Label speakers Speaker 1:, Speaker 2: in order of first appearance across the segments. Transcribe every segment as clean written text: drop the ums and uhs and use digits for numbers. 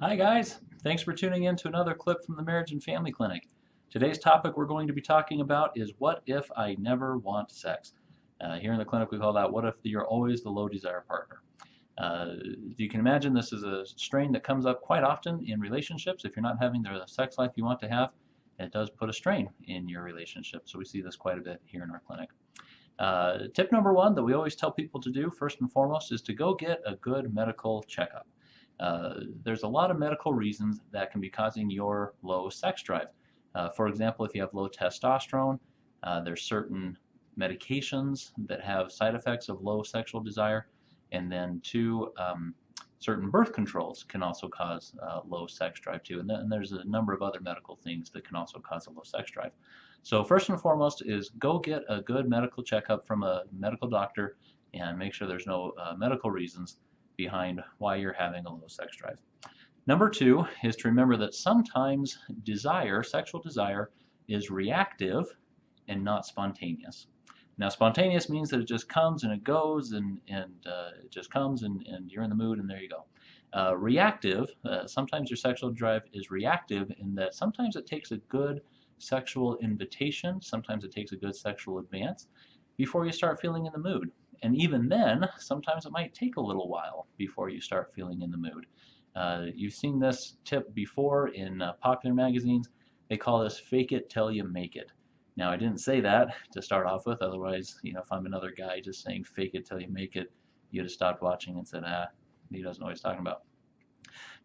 Speaker 1: Hi guys, thanks for tuning in to another clip from the Marriage and Family Clinic. Today's topic we're going to be talking about is what if I never want sex? Here in the clinic we call that what if you're always the low desire partner. You can imagine this is a strain that comes up quite often in relationships. If you're not having the sex life you want to have, it does put a strain in your relationship. So we see this quite a bit here in our clinic. Tip number one that we always tell people to do first and foremost is to go get a good medical checkup. There's a lot of medical reasons that can be causing your low sex drive. For example, if you have low testosterone, there's certain medications that have side effects of low sexual desire, and then certain birth controls can also cause low sex drive too. And there's a number of other medical things that can also cause a low sex drive. So first and foremost is go get a good medical checkup from a medical doctor and make sure there's no medical reasons behind why you're having a low sex drive. Number two is to remember that sometimes sexual desire, is reactive and not spontaneous. Now, spontaneous means that it just comes and it goes and it just comes and you're in the mood and there you go. Reactive, sometimes your sexual drive is reactive in that sometimes it takes a good sexual invitation, sometimes it takes a good sexual advance before you start feeling in the mood. And even then, sometimes it might take a little while before you start feeling in the mood. You've seen this tip before in popular magazines. They call this fake it till you make it. Now, I didn't say that to start off with, otherwise, if I'm another guy just saying fake it till you make it, you'd have stopped watching and said, he doesn't know what he's talking about.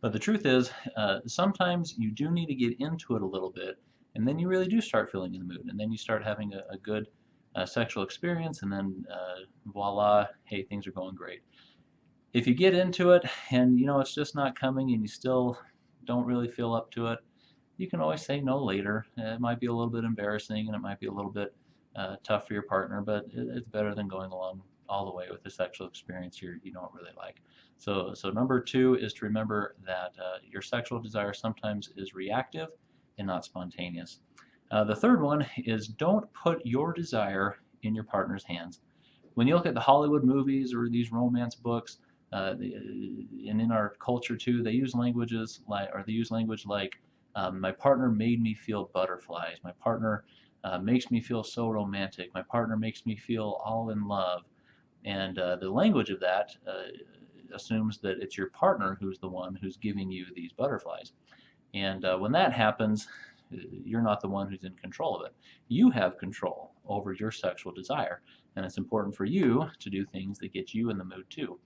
Speaker 1: But the truth is, sometimes you do need to get into it a little bit, and then you really do start feeling in the mood, and then you start having a good sexual experience, and then voila, hey, things are going great. If you get into it and it's just not coming and you still don't really feel up to it, you can always say no later. It might be a little bit embarrassing and it might be a little bit tough for your partner, but it's better than going along all the way with a sexual experience you don't really like. So number two is to remember that your sexual desire sometimes is reactive and not spontaneous. The third one is don't put your desire in your partner's hands. When you look at the Hollywood movies or these romance books, and in our culture too, they use language like my partner made me feel butterflies. My partner makes me feel so romantic. My partner makes me feel all in love. And the language of that assumes that it's your partner who's the one who's giving you these butterflies. And when that happens, you're not the one who's in control of it. You have control over your sexual desire, and it's important for you to do things that get you in the mood too.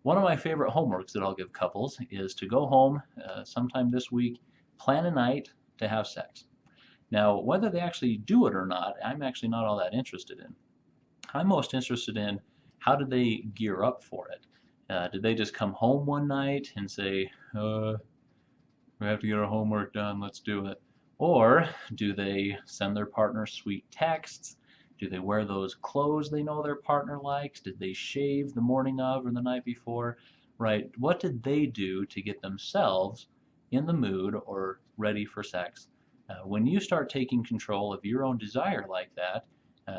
Speaker 1: One of my favorite homeworks that I'll give couples is to go home sometime this week, plan a night to have sex. Now, whether they actually do it or not, I'm actually not all that interested in. I'm most interested in how did they gear up for it. Did they just come home one night and say, we have to get our homework done, let's do it? Or do they send their partner sweet texts? Do they wear those clothes they know their partner likes? Did they shave the morning of or the night before? Right? What did they do to get themselves in the mood or ready for sex? When you start taking control of your own desire like that,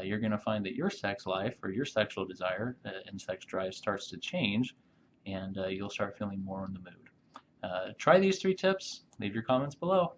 Speaker 1: you're going to find that your sex life or your sexual desire and sex drive starts to change, and you'll start feeling more in the mood. Try these 3 tips. Leave your comments below.